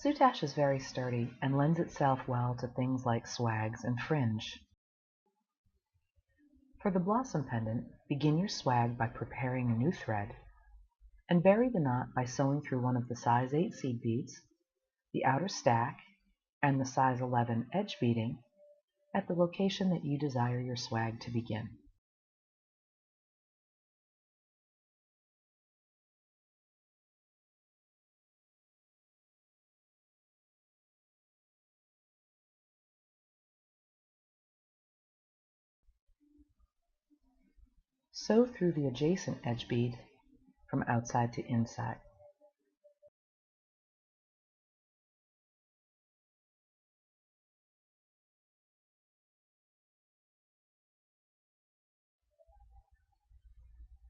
Soutache is very sturdy and lends itself well to things like swags and fringe. For the blossom pendant, begin your swag by preparing a new thread, and vary the knot by sewing through one of the size 8 seed beads, the outer stack, and the size 11 edge beading at the location that you desire your swag to begin. Sew through the adjacent edge bead from outside to inside.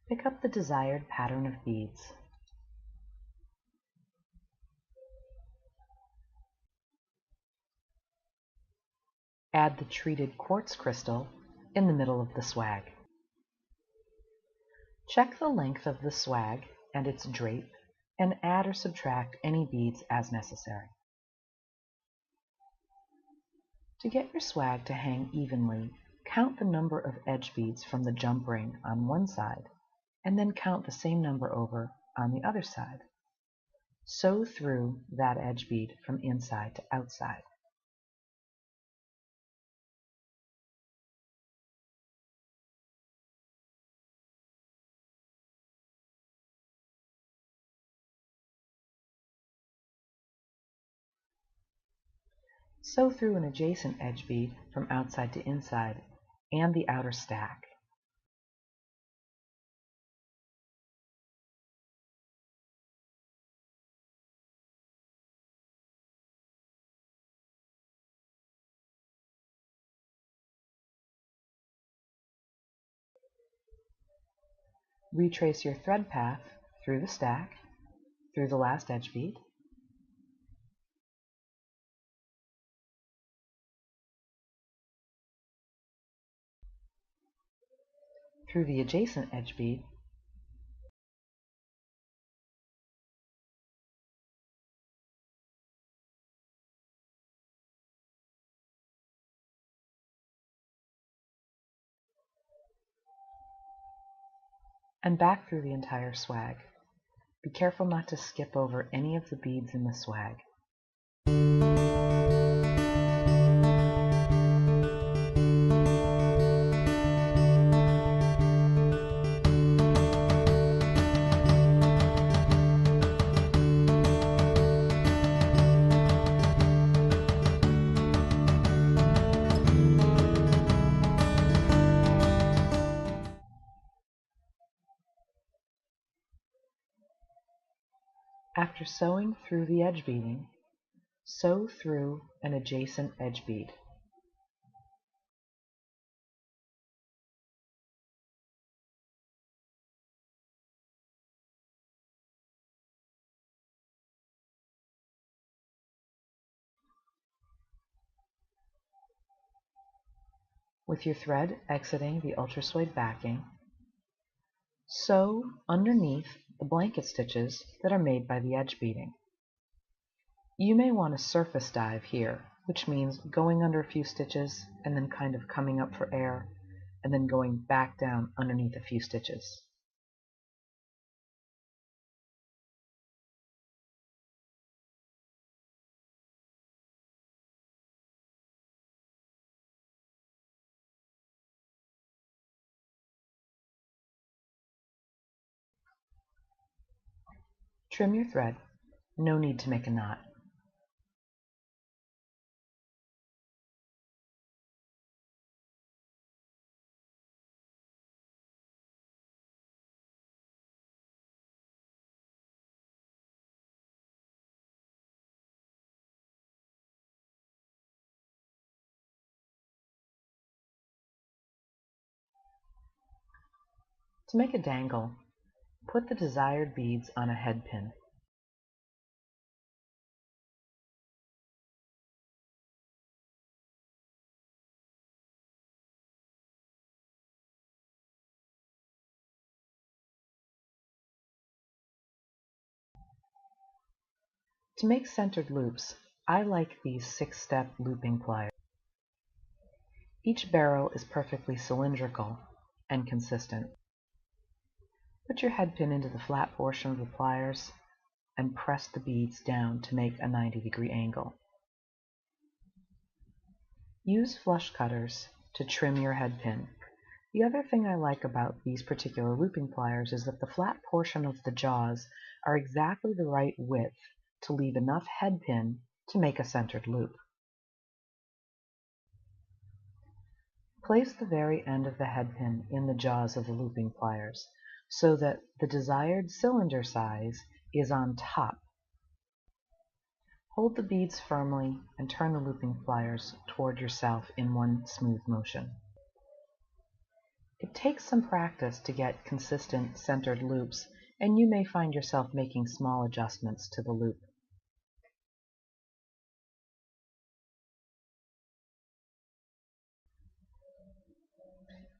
Pick up the desired pattern of beads. Add the treated quartz crystal in the middle of the swag. Check the length of the swag and its drape and add or subtract any beads as necessary. To get your swag to hang evenly, count the number of edge beads from the jump ring on one side and then count the same number over on the other side. Sew through that edge bead from inside to outside. Sew through an adjacent edge bead from outside to inside and the outer stack. Retrace your thread path through the stack, through the last edge bead, through the adjacent edge bead, and back through the entire swag. Be careful not to skip over any of the beads in the swag. After sewing through the edge beading, sew through an adjacent edge bead. With your thread exiting the ultra suede backing, sew underneath the blanket stitches that are made by the edge beading. You may want a surface dive here, which means going under a few stitches and then kind of coming up for air and then going back down underneath a few stitches. Trim your thread. No need to make a knot. To make a dangle, put the desired beads on a head pin. To make centered loops, I like these 6-step looping pliers. Each barrel is perfectly cylindrical and consistent. Put your head pin into the flat portion of the pliers and press the beads down to make a 90-degree angle. Use flush cutters to trim your head pin. The other thing I like about these particular looping pliers is that the flat portion of the jaws are exactly the right width to leave enough head pin to make a centered loop. Place the very end of the head pin in the jaws of the looping pliers so that the desired cylinder size is on top. Hold the beads firmly and turn the looping pliers toward yourself in one smooth motion. It takes some practice to get consistent centered loops, and you may find yourself making small adjustments to the loop.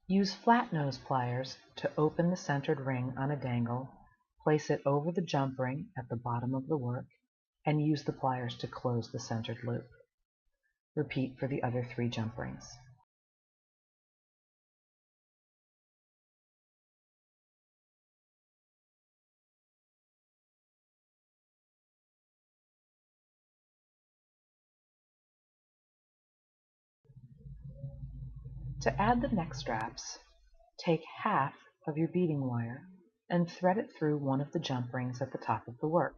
Use flat nose pliers to open the centered ring on a dangle, place it over the jump ring at the bottom of the work, and use the pliers to close the centered loop. Repeat for the other 3 jump rings. To add the neck straps, take half of your beading wire and thread it through one of the jump rings at the top of the work.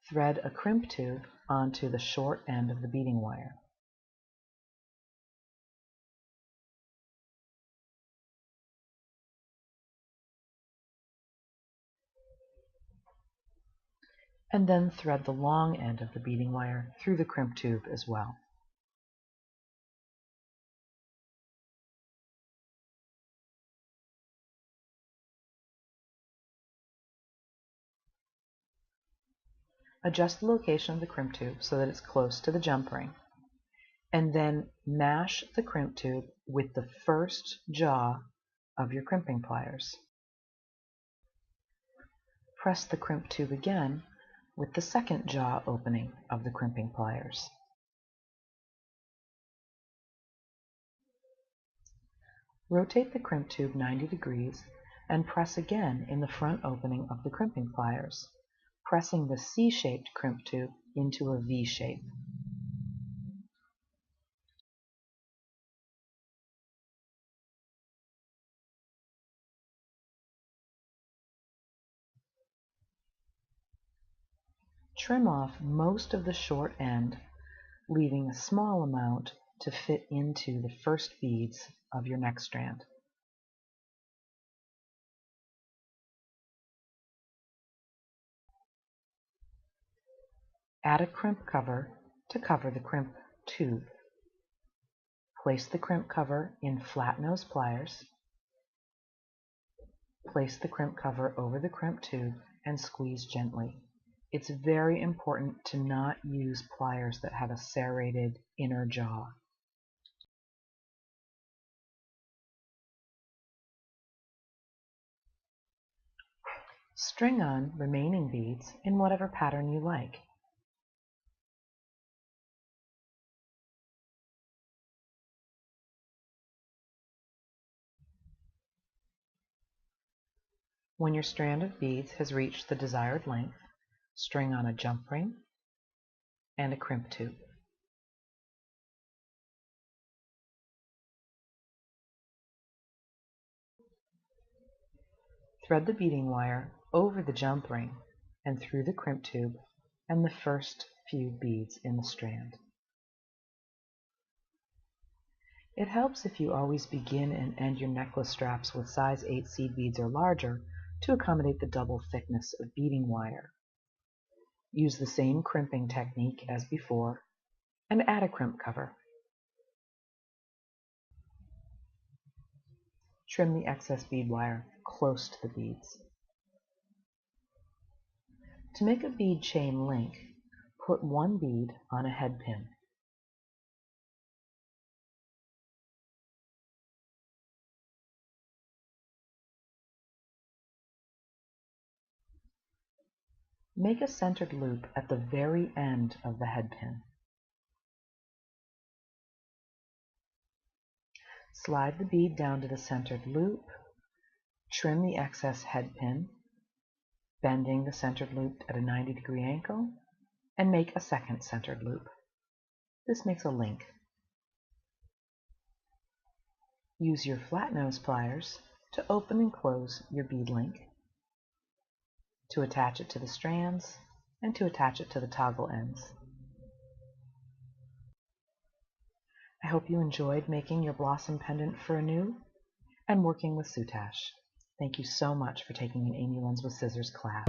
Thread a crimp tube onto the short end of the beading wire. And then thread the long end of the beading wire through the crimp tube as well. Adjust the location of the crimp tube so that it's close to the jump ring, and then mash the crimp tube with the first jaw of your crimping pliers. Press the crimp tube again with the second jaw opening of the crimping pliers. Rotate the crimp tube 90 degrees and press again in the front opening of the crimping pliers, pressing the C-shaped crimp tube into a V shape. Trim off most of the short end, leaving a small amount to fit into the first beads of your neck strand. Add a crimp cover to cover the crimp tube. Place the crimp cover in flat nose pliers. Place the crimp cover over the crimp tube and squeeze gently. It's very important to not use pliers that have a serrated inner jaw. String on remaining beads in whatever pattern you like. When your strand of beads has reached the desired length, string on a jump ring and a crimp tube. Thread the beading wire over the jump ring and through the crimp tube and the first few beads in the strand. It helps if you always begin and end your necklace straps with size 8 seed beads or larger to accommodate the double thickness of beading wire. Use the same crimping technique as before and add a crimp cover. Trim the excess bead wire close to the beads. To make a bead chain link, put one bead on a head pin. Make a centered loop at the very end of the head pin. Slide the bead down to the centered loop, trim the excess head pin, bending the centered loop at a 90-degree angle, and make a second centered loop. This makes a link. Use your flat nose pliers to open and close your bead link, to attach it to the strands, and to attach it to the toggle ends. I hope you enjoyed making your blossom pendant for anew and working with soutache. Thank you so much for taking an Amy Runs with Scissors class.